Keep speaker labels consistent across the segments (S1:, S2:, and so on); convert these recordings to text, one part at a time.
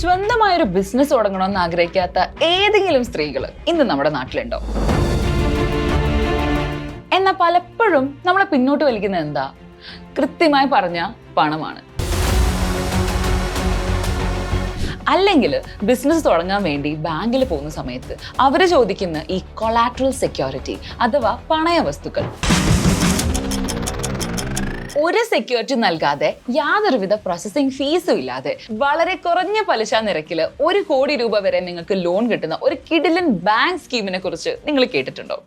S1: സ്വന്തമായൊരു ബിസിനസ് തുടങ്ങണമെന്ന് ആഗ്രഹിക്കാത്ത ഏതെങ്കിലും സ്ത്രീകൾ ഇന്ന് നമ്മുടെ നാട്ടിലുണ്ടോ? എന്നാൽ പലപ്പോഴും നമ്മളെ പിന്നോട്ട് വലിക്കുന്നത് എന്താ? കൃത്യമായി പറഞ്ഞ പണമാണ്. അല്ലെങ്കിൽ ബിസിനസ് തുടങ്ങാൻ വേണ്ടി ബാങ്കിൽ പോകുന്ന സമയത്ത് അവർ ചോദിക്കുന്ന ഈ കൊളാട്രൽ സെക്യൂരിറ്റി അഥവാ പണയ വസ്തുക്കൾ. ഒരു സെക്യൂരിറ്റി നൽകാതെ യാതൊരുവിധ പ്രോസസ്സിംഗ് ഫീസും ഇല്ലാതെ വളരെ കുറഞ്ഞ പലിശ നിരക്കിൽ 1 കോടി രൂപ വരെ നിങ്ങൾക്ക് ലോൺ കിട്ടുന്ന ഒരു കിടിലൻ ബാങ്ക് സ്കീമിനെ കുറിച്ച് നിങ്ങൾ കേട്ടിട്ടുണ്ടോ?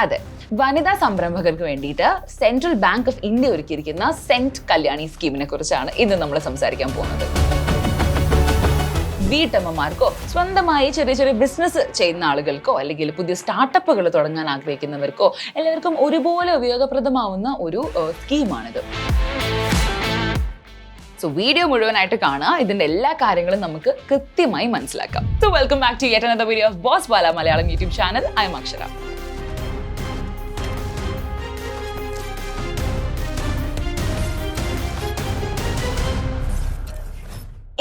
S1: അതെ, വനിതാ സംരംഭകർക്ക് വേണ്ടിയിട്ട് സെൻട്രൽ ബാങ്ക് ഓഫ് ഇന്ത്യ ഒരുക്കിയിരിക്കുന്ന സെന്റ് കല്യാണി സ്കീമിനെ കുറിച്ചാണ് ഇന്ന് നമ്മൾ സംസാരിക്കാൻ പോകുന്നത്. വീട്ടമ്മമാർക്കോ സ്വന്തമായി ചെറിയ ചെറിയ ബിസിനസ് ചെയ്യുന്ന ആളുകൾക്കോ അല്ലെങ്കിൽ പുതിയ സ്റ്റാർട്ടപ്പുകൾ തുടങ്ങാൻ ആഗ്രഹിക്കുന്നവർക്കോ എല്ലാവർക്കും ഒരുപോലെ ഉപയോഗപ്രദമാവുന്ന ഒരു സ്കീമാണിത്. സോ വീഡിയോ മുഴുവനായിട്ട് കാണുക, ഇതിന്റെ എല്ലാ കാര്യങ്ങളും നമുക്ക് കൃത്യമായി മനസ്സിലാക്കാം. So welcome back to yet another video of boss Bala Malayalam YouTube channel. I'm Akshara.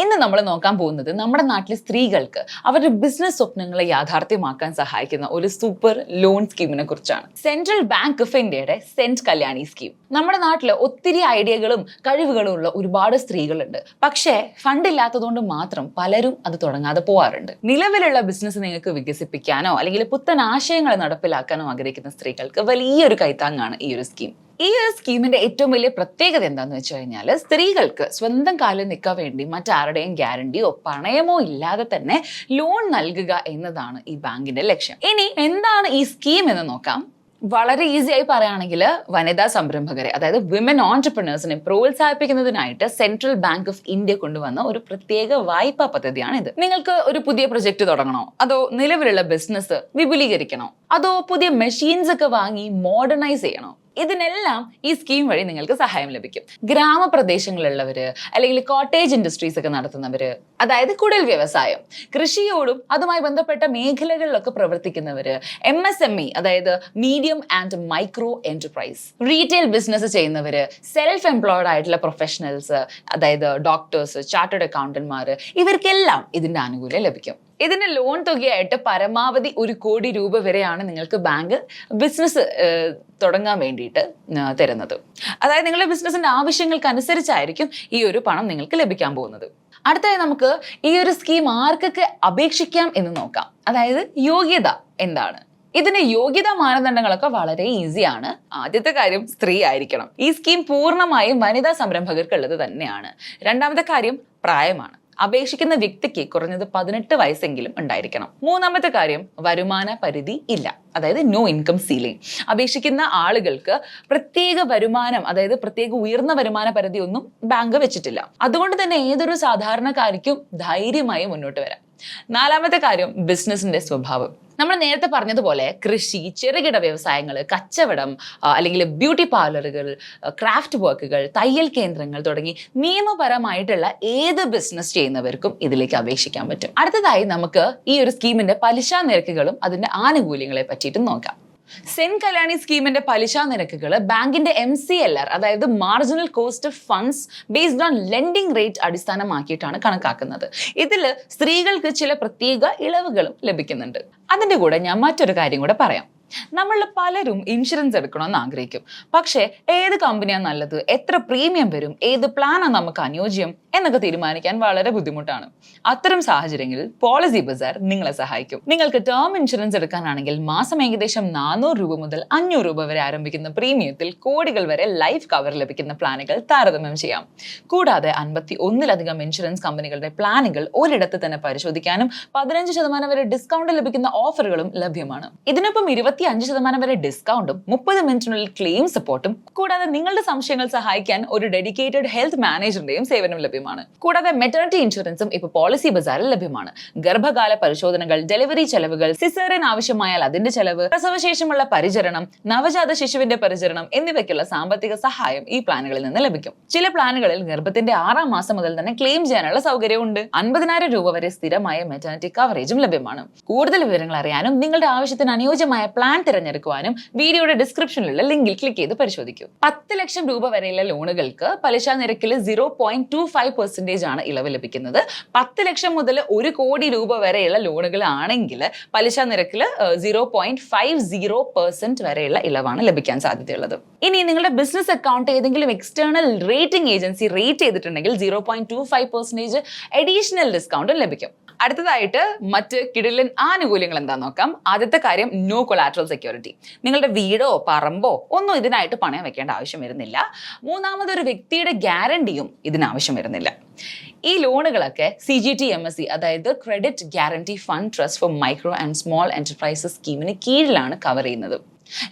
S1: ഇന്ന് നമ്മൾ നോക്കാൻ പോകുന്നത് നമ്മുടെ നാട്ടിലെ സ്ത്രീകൾക്ക് അവരുടെ ബിസിനസ് സ്വപ്നങ്ങളെ യാഥാർത്ഥ്യമാക്കാൻ സഹായിക്കുന്ന ഒരു സൂപ്പർ ലോൺ സ്കീമിനെ കുറിച്ചാണ്. സെൻട്രൽ ബാങ്ക് ഓഫ് ഇന്ത്യയുടെ സെന്റ് കല്യാണി സ്കീം. നമ്മുടെ നാട്ടിൽ ഒത്തിരി ഐഡിയകളും കഴിവുകളും ഉള്ള ഒരുപാട് സ്ത്രീകളുണ്ട്. പക്ഷേ ഫണ്ട് ഇല്ലാത്തതുകൊണ്ട് മാത്രം പലരും അത് തുടങ്ങാതെ പോവാറുണ്ട്. നിലവിലുള്ള ബിസിനസ് നിങ്ങൾക്ക് വികസിപ്പിക്കാനോ അല്ലെങ്കിൽ പുത്തൻ ആശയങ്ങൾ നടപ്പിലാക്കാനോ ആഗ്രഹിക്കുന്ന സ്ത്രീകൾക്ക് വലിയൊരു കൈത്താങ്ങാണ് ഈ ഒരു സ്കീം. ഈ ഒരു സ്കീമിന്റെ ഏറ്റവും വലിയ പ്രത്യേകത എന്താന്ന് വെച്ച് കഴിഞ്ഞാൽ സ്ത്രീകൾക്ക് സ്വന്തം കാലിൽ നിൽക്കാൻ വേണ്ടി മറ്റാരുടെയും ഗ്യാരണ്ടിയോ പണയമോ ഇല്ലാതെ തന്നെ ലോൺ നൽകുക എന്നതാണ് ഈ ബാങ്കിന്റെ ലക്ഷ്യം. ഇനി എന്താണ് ഈ സ്കീം എന്ന് നോക്കാം. വളരെ ഈസി ആയി പറയുകയാണെങ്കിൽ വനിതാ സംരംഭകരെ, അതായത് വിമൻ ഓൺടർപ്രണേഴ്സിനെ പ്രോത്സാഹിപ്പിക്കുന്നതിനായിട്ട് സെൻട്രൽ ബാങ്ക് ഓഫ് ഇന്ത്യ കൊണ്ടുവന്ന ഒരു പ്രത്യേക വായ്പാ പദ്ധതിയാണ് ഇത്. നിങ്ങൾക്ക് ഒരു പുതിയ പ്രൊജക്ട് തുടങ്ങണോ, അതോ നിലവിലുള്ള ബിസിനസ് വിപുലീകരിക്കണോ, അതോ പുതിയ മെഷീൻസ് ഒക്കെ വാങ്ങി മോഡേണൈസ് ചെയ്യണോ, ഇതിനെല്ലാം ഈ സ്കീം വഴി നിങ്ങൾക്ക് സഹായം ലഭിക്കും. ഗ്രാമപ്രദേശങ്ങളിലുള്ളവര് അല്ലെങ്കിൽ കോട്ടേജ് ഇൻഡസ്ട്രീസ് ഒക്കെ നടത്തുന്നവര്, അതായത് കുടിൽ വ്യവസായം, കൃഷിയോടും അതുമായി ബന്ധപ്പെട്ട മേഖലകളിലൊക്കെ പ്രവർത്തിക്കുന്നവര്, MSME അതായത് medium and micro enterprise, retail business ചെയ്യുന്നവര്, സെൽഫ് എംപ്ലോയ്ഡ് ആയിട്ടുള്ള പ്രൊഫഷണൽസ് അതായത് ഡോക്ടേഴ്സ്, ചാർട്ടേഡ് അക്കൗണ്ടന്റ്മാർ, ഇവർക്കെല്ലാം ഇതിന്റെ ആനുകൂല്യം ലഭിക്കും. ഇതിന്റെ ലോൺ തുകയായിട്ട് പരമാവധി 1 കോടി രൂപ വരെയാണ് നിങ്ങൾക്ക് ബാങ്ക് ബിസിനസ് തുടങ്ങാൻ വേണ്ടിയിട്ട് തരുന്നത്. അതായത് നിങ്ങളുടെ ബിസിനസിന്റെ ആവശ്യങ്ങൾക്ക് അനുസരിച്ചായിരിക്കും ഈ ഒരു പണം നിങ്ങൾക്ക് ലഭിക്കാൻ പോകുന്നത്. അടുത്തായി നമുക്ക് ഈ ഒരു സ്കീം ആർക്കൊക്കെ അപേക്ഷിക്കാം എന്ന് നോക്കാം. അതായത് യോഗ്യത എന്താണ്? ഇതിന്റെ യോഗ്യതാ മാനദണ്ഡങ്ങളൊക്കെ വളരെ ഈസിയാണ്. ആദ്യത്തെ കാര്യം, സ്ത്രീ ആയിരിക്കണം. ഈ സ്കീം പൂർണ്ണമായും വനിതാ സംരംഭകർക്കുള്ളത് തന്നെയാണ്. രണ്ടാമത്തെ കാര്യം, പ്രായമാണ്. അപേക്ഷിക്കുന്ന വ്യക്തിക്ക് കുറഞ്ഞത് 18 വയസ്സെങ്കിലും ഉണ്ടായിരിക്കണം. മൂന്നാമത്തെ കാര്യം, വരുമാന പരിധി ഇല്ല, അതായത് നോ ഇൻകം സീലിംഗ്. അപേക്ഷിക്കുന്ന ആളുകൾക്ക് പ്രത്യേക വരുമാനം, അതായത് പ്രത്യേക ഉയർന്ന വരുമാന പരിധി ഒന്നും ബാങ്ക് വെച്ചിട്ടില്ല. അതുകൊണ്ട് തന്നെ ഏതൊരു സാധാരണക്കാരിക്കും ധൈര്യമായി മുന്നോട്ട് വരാം. നാലാമത്തെ കാര്യം, ബിസിനസിന്റെ സ്വഭാവം. നമ്മൾ നേരത്തെ പറഞ്ഞതുപോലെ കൃഷി, ചെറുകിട വ്യവസായങ്ങൾ, കച്ചവടം, അല്ലെങ്കിൽ ബ്യൂട്ടി പാർലറുകൾ, ക്രാഫ്റ്റ് വർക്കുകൾ, തയ്യൽ കേന്ദ്രങ്ങൾ തുടങ്ങി നിയമപരമായിട്ടുള്ള ഏത് ബിസിനസ് ചെയ്യുന്നവർക്കും ഇതിലേക്ക് അപേക്ഷിക്കാൻ പറ്റും. അടുത്തതായി നമുക്ക് ഈ ഒരു സ്കീമിന്റെ പലിശ നിരക്കുകളും അതിന്റെ ആനുകൂല്യങ്ങളെ പറ്റിയിട്ട് നോക്കാം. സെന്റ് കല്യാണി സ്കീമിന്റെ പലിശ നിരക്കുകൾ ബാങ്കിന്റെ MCLR അതായത് marginal cost of funds based on lending rate അടിസ്ഥാനമാക്കിയിട്ടാണ് കണക്കാക്കുന്നത്. ഇതിൽ സ്ത്രീകൾക്ക് ചില പ്രത്യേക ഇളവുകളും ലഭിക്കുന്നുണ്ട്. അതിന്റെ കൂടെ ഞാൻ മറ്റൊരു കാര്യം കൂടെ പറയാം. നമ്മൾ പലരും ഇൻഷുറൻസ് എടുക്കണമെന്ന് ആഗ്രഹിക്കും. പക്ഷേ ഏത് കമ്പനിയാണ് നല്ലത്, എത്ര പ്രീമിയം വരും, ഏത് പ്ലാനാണ് നമുക്ക് അനുയോജ്യം എന്നൊക്കെ തീരുമാനിക്കാൻ വളരെ ബുദ്ധിമുട്ടാണ്. അത്തരം സാഹചര്യങ്ങളിൽ പോളിസി ബസാർ നിങ്ങളെ സഹായിക്കും. നിങ്ങൾക്ക് ടേം ഇൻഷുറൻസ് എടുക്കാനാണെങ്കിൽ മാസം ഏകദേശം 400 രൂപ മുതൽ 500 രൂപ വരെ ആരംഭിക്കുന്ന പ്രീമിയത്തിൽ കോടികൾ വരെ ലൈഫ് കവർ ലഭിക്കുന്ന പ്ലാനുകൾ താരതമ്യം ചെയ്യാം. കൂടാതെ 51-ലധികം ഇൻഷുറൻസ് കമ്പനികളുടെ പ്ലാനുകൾ ഒരിടത്ത് തന്നെ പരിശോധിക്കാനും 15% വരെ ഡിസ്കൗണ്ട് ലഭിക്കുന്ന ഓഫറുകളും ലഭ്യമാണ്. ഇതിനൊപ്പം 25% വരെ ഡിസ്കൗണ്ടും 30 മിനിറ്റിനുള്ളിൽ ക്ലെയിം സപ്പോർട്ടും, കൂടാതെ നിങ്ങളുടെ സംശയങ്ങൾ സഹായിക്കാൻ ഒരു ഡെഡിക്കേറ്റഡ് ഹെൽത്ത് മാനേജറിന്റെയും സേവനം ലഭ്യമാണ്. കൂടാതെ മെറ്റർണിറ്റി ഇൻഷുറൻസും ഇപ്പോൾ പോളിസി ബസാറിൽ ലഭ്യമാണ്. ഗർഭകാല പരിശോധനകൾ, ഡെലിവറി ചെലവുകൾ, സിസേറിയൻ ആവശ്യമായാൽ അതിന്റെ ചെലവ്, പ്രസവശേഷമുള്ള പരിചരണം, നവജാത ശിശുവിന്റെ പരിചരണം എന്നിവയ്ക്കുള്ള സാമ്പത്തിക സഹായം ഈ പ്ലാനുകളിൽ നിന്ന് ലഭിക്കും. ചില പ്ലാനുകളിൽ ഗർഭത്തിന്റെ 6ാം മാസം മുതൽ തന്നെ ക്ലെയിം ചെയ്യാനുള്ള സൗകര്യമുണ്ട്. 50,000 രൂപ വരെ സ്ഥിരമായ മെറ്റർണിറ്റി കവറേജും ലഭ്യമാണ്. കൂടുതൽ വിവരങ്ങൾ അറിയാനും നിങ്ങളുടെ ആവശ്യത്തിന് അനുയോജ്യമായ പ്ലാൻ പ്ലാൻ തിരഞ്ഞെടുക്കുവാനും വീഡിയോയുടെ ഡിസ്ക്രിപ്ഷനിലുള്ള ലിങ്കിൽ ക്ലിക്ക് ചെയ്ത് പരിശോധിക്കൂ. 10 ലക്ഷം രൂപ വരെയുള്ള ലോണുകൾക്ക് പലിശ നിരക്കിൽ 0.25% ആണ് ഇളവ് ലഭിക്കുന്നത്. 10 ലക്ഷം മുതൽ 1 കോടി രൂപ വരെയുള്ള ലോണുകൾ ആണെങ്കിൽ പലിശ നിരക്കിൽ 0.50% വരെയുള്ള ഇളവാണ് ലഭിക്കാൻ സാധ്യതയുള്ളത്. ഇനി നിങ്ങളുടെ ബിസിനസ് അക്കൗണ്ട് ഏതെങ്കിലും എക്സ്റ്റേണൽ റേറ്റിംഗ് ഏജൻസി റേറ്റ് ചെയ്തിട്ടുണ്ടെങ്കിൽ 0.25% അഡീഷണൽ ഡിസ്കൗണ്ടും ലഭിക്കും. അടുത്തതായിട്ട് മറ്റ് കിടിലൻ ആനുകൂല്യങ്ങൾ എന്താ നോക്കാം. ആദ്യത്തെ കാര്യം, നോ കൊളാട്രൽ സെക്യൂരിറ്റി. നിങ്ങളുടെ വീടോ പറമ്പോ ഒന്നും ഇതിനായിട്ട് പണയം വെക്കേണ്ട ആവശ്യം വരുന്നില്ല. മൂന്നാമതൊരു വ്യക്തിയുടെ ഗ്യാരണ്ടിയും ഇതിനാവശ്യം വരുന്നില്ല. ഈ ലോണുകളൊക്കെ CGTMSE അതായത് credit guarantee fund trust for micro and small enterprises സ്കീമിന് കീഴിലാണ് കവർ ചെയ്യുന്നത്.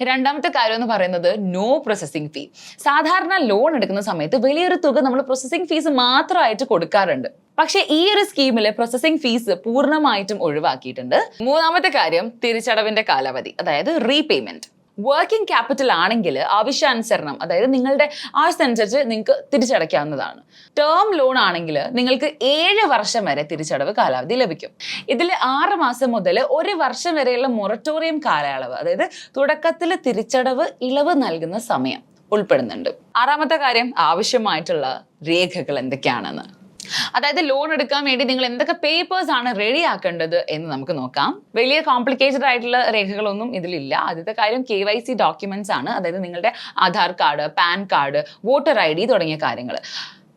S1: രണ്ടാമത്തെ കാര്യം എന്ന് പറയുന്നത് നോ പ്രോസസ്സിംഗ് ഫീ. സാധാരണ ലോൺ എടുക്കുന്ന സമയത്ത് വലിയൊരു തുക നമ്മൾ പ്രോസസ്സിംഗ് ഫീസ് മാത്രമായിട്ട് കൊടുക്കാറുണ്ട്. പക്ഷേ ഈ ഒരു സ്കീമിൽ പ്രോസസ്സിംഗ് ഫീസ് പൂർണ്ണമായിട്ടും ഒഴിവാക്കിയിട്ടുണ്ട്. മൂന്നാമത്തെ കാര്യം, തിരിച്ചടവിന്റെ കാലാവധി അതായത് റീപേയ്മെന്റ്. വർക്കിംഗ് ക്യാപിറ്റൽ ആണെങ്കിൽ ആവശ്യാനുസരണം, അതായത് നിങ്ങളുടെ ആവശ്യമനുസരിച്ച് നിങ്ങൾക്ക് തിരിച്ചടയ്ക്കാവുന്നതാണ്. ടേം ലോൺ ആണെങ്കിൽ നിങ്ങൾക്ക് 7 വർഷം വരെ തിരിച്ചടവ് കാലാവധി ലഭിക്കും. ഇതിൽ 6 മാസം മുതൽ 1 വർഷം വരെയുള്ള മൊറട്ടോറിയം കാലയളവ്, അതായത് തുടക്കത്തിൽ തിരിച്ചടവ് ഇളവ് നൽകുന്ന സമയം ഉൾപ്പെടുന്നുണ്ട്. ആറാമത്തെ കാര്യം, ആവശ്യമായിട്ടുള്ള രേഖകൾ എന്തൊക്കെയാണെന്ന്. അതായത് ലോൺ എടുക്കാൻ വേണ്ടി നിങ്ങൾ എന്തൊക്കെ പേപ്പേഴ്സ് ആണ് റെഡി ആക്കേണ്ടത് എന്ന് നമുക്ക് നോക്കാം. വലിയ കോംപ്ലിക്കേറ്റഡ് ആയിട്ടുള്ള രേഖകളൊന്നും ഇതിലില്ല. ആദ്യത്തെ കാര്യം KYC ഡോക്യുമെന്റ്സ് ആണ്, അതായത് നിങ്ങളുടെ Aadhaar card, pan card, voter ID തുടങ്ങിയ കാര്യങ്ങൾ.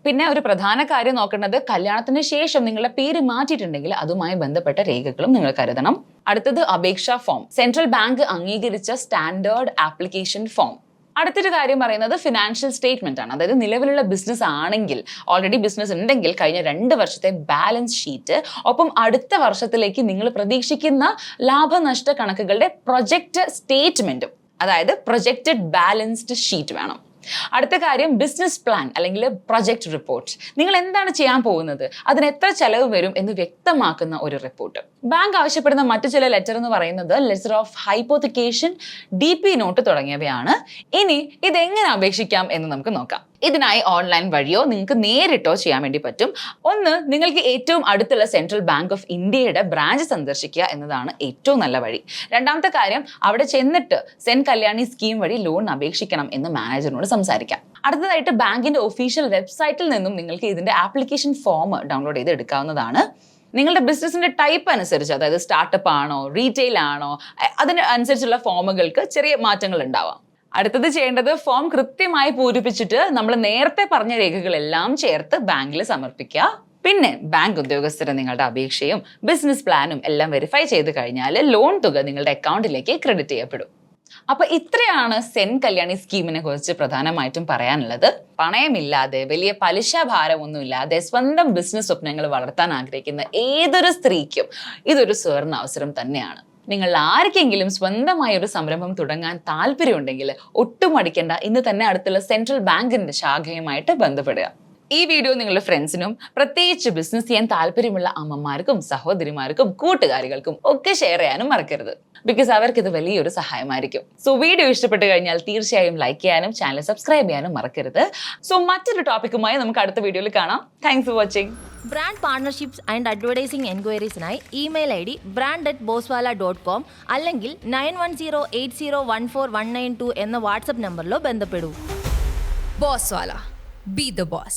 S1: പിന്നെ ഒരു പ്രധാന കാര്യം നോക്കേണ്ടത്, കല്യാണത്തിന് ശേഷം നിങ്ങളുടെ പേര് മാറ്റിയിട്ടുണ്ടെങ്കിൽ അതുമായി ബന്ധപ്പെട്ട രേഖകളും നിങ്ങൾ കരുതണം. അടുത്തത് അപേക്ഷാ ഫോം, സെൻട്രൽ ബാങ്ക് അംഗീകരിച്ച സ്റ്റാൻഡേർഡ് ആപ്ലിക്കേഷൻ ഫോം. അടുത്തൊരു കാര്യം പറയുന്നത് ഫിനാൻഷ്യൽ സ്റ്റേറ്റ്മെന്റ് ആണ്. അതായത് നിലവിലുള്ള ബിസിനസ് ആണെങ്കിൽ, ഓൾറെഡി ബിസിനസ് ഉണ്ടെങ്കിൽ കഴിഞ്ഞ 2 വർഷത്തെ ബാലൻസ് ഷീറ്റ്, ഒപ്പം അടുത്ത വർഷത്തിലേക്ക് നിങ്ങൾ പ്രതീക്ഷിക്കുന്ന ലാഭനഷ്ട കണക്കുകളുടെ പ്രൊജക്റ്റ് സ്റ്റേറ്റ്മെന്റും, അതായത് പ്രൊജക്റ്റഡ് ബാലൻസ്ഡ് ഷീറ്റ് വേണം. അടുത്ത കാര്യം, ബിസിനസ് പ്ലാൻ അല്ലെങ്കിൽ പ്രൊജക്ട് റിപ്പോർട്ട്. നിങ്ങൾ എന്താണ് ചെയ്യാൻ പോകുന്നത്, അതിന് എത്ര ചെലവ് വരും എന്ന് വ്യക്തമാക്കുന്ന ഒരു റിപ്പോർട്ട്. ബാങ്ക് ആവശ്യപ്പെടുന്ന മറ്റു ചില ലെറ്റർ എന്ന് പറയുന്നത് letter of hypothecation, DP note തുടങ്ങിയവയാണ്. ഇനി ഇതെങ്ങനെ അപേക്ഷിക്കാം എന്ന് നമുക്ക് നോക്കാം. ഇതിനായി ഓൺലൈൻ വഴിയോ നിങ്ങൾക്ക് നേരിട്ടോ ചെയ്യാൻ വേണ്ടി പറ്റും. ഒന്ന്, നിങ്ങൾക്ക് ഏറ്റവും അടുത്തുള്ള സെൻട്രൽ ബാങ്ക് ഓഫ് ഇന്ത്യയുടെ ബ്രാഞ്ച് സന്ദർശിക്കുക എന്നതാണ് ഏറ്റവും നല്ല വഴി. രണ്ടാമത്തെ കാര്യം, അവിടെ ചെന്നിട്ട് സെൻ കല്യാണി സ്കീം വഴി ലോൺ അപേക്ഷിക്കണം എന്ന് മാനേജറിനോട് സംസാരിക്കാം. അടുത്തതായിട്ട്, ബാങ്കിന്റെ ഒഫീഷ്യൽ വെബ്സൈറ്റിൽ നിന്നും നിങ്ങൾക്ക് ഇതിന്റെ ആപ്ലിക്കേഷൻ ഫോം ഡൗൺലോഡ് ചെയ്ത് എടുക്കാവുന്നതാണ്. നിങ്ങളുടെ ബിസിനസിന്റെ ടൈപ്പ് അനുസരിച്ച്, അതായത് സ്റ്റാർട്ടപ്പ് ആണോ റീറ്റെയിൽ ആണോ, അതിനനുസരിച്ചുള്ള ഫോമുകൾക്ക് ചെറിയ മാറ്റങ്ങൾ ഉണ്ടാവാം. അടുത്തത് ചെയ്യേണ്ടത്, ഫോം കൃത്യമായി പൂരിപ്പിച്ചിട്ട് നമ്മൾ നേരത്തെ പറഞ്ഞ രേഖകളെല്ലാം ചേർത്ത് ബാങ്കിൽ സമർപ്പിക്കുക. പിന്നെ ബാങ്ക് ഉദ്യോഗസ്ഥരെ നിങ്ങളുടെ അപേക്ഷയും ബിസിനസ് പ്ലാനും എല്ലാം വെരിഫൈ ചെയ്ത് കഴിഞ്ഞാൽ ലോൺ തുക നിങ്ങളുടെ അക്കൗണ്ടിലേക്ക് ക്രെഡിറ്റ് ചെയ്യപ്പെടും. അപ്പൊ ഇത്രയാണ് സെൻ കല്യാണി സ്കീമിനെ കുറിച്ച് പ്രധാനമായിട്ടും പറയാനുള്ളത്. പണയമില്ലാതെ, വലിയ പലിശ ഭാരമൊന്നുമില്ലാതെ സ്വന്തം ബിസിനസ് സ്വപ്നങ്ങൾ വളർത്താൻ ആഗ്രഹിക്കുന്ന ഏതൊരു സ്ത്രീക്കും ഇതൊരു സുവർണ്ണ അവസരം തന്നെയാണ്. നിങ്ങൾ ആർക്കെങ്കിലും സ്വന്തമായ ഒരു സംരംഭം തുടങ്ങാൻ താല്പര്യമുണ്ടെങ്കിൽ ഒട്ടും മടിക്കേണ്ട, ഇന്ന് തന്നെ അടുത്തുള്ള സെൻട്രൽ ബാങ്കിന്റെ ശാഖയുമായിട്ട് ബന്ധപ്പെടുക. ഈ വീഡിയോ നിങ്ങളുടെ ഫ്രണ്ട്സിനും, പ്രത്യേകിച്ച് ബിസിനസ് ചെയ്യാൻ താല്പര്യമുള്ള അമ്മമാർക്കും സഹോദരിമാർക്കും കൂട്ടുകാരികൾക്കും ഒക്കെ ഷെയർ ചെയ്യാനും മറക്കരുത്. ബിക്കോസ് അവർക്ക് ഇത് വലിയൊരു സഹായമായിരിക്കും. സോ വീഡിയോ ഇഷ്ടപ്പെട്ട് കഴിഞ്ഞാൽ തീർച്ചയായും ലൈക്ക് ചെയ്യാനും ചാനൽ സബ്സ്ക്രൈബ് ചെയ്യാനും മറക്കരുത്. സോ മറ്റൊരു ടോപ്പിക്കുമായി നമുക്ക് അടുത്ത വീഡിയോയിൽ കാണാം. Thanks for watching.
S2: Brand partnerships and advertising എൻക്വയറീസിനായി ഇമെയിൽ ID brand@boswala.com അല്ലെങ്കിൽ 9108014192 എന്ന വാട്സ്ആപ്പ് നമ്പറിലോ ബന്ധപ്പെടൂ.
S3: Bosswala. Be the boss.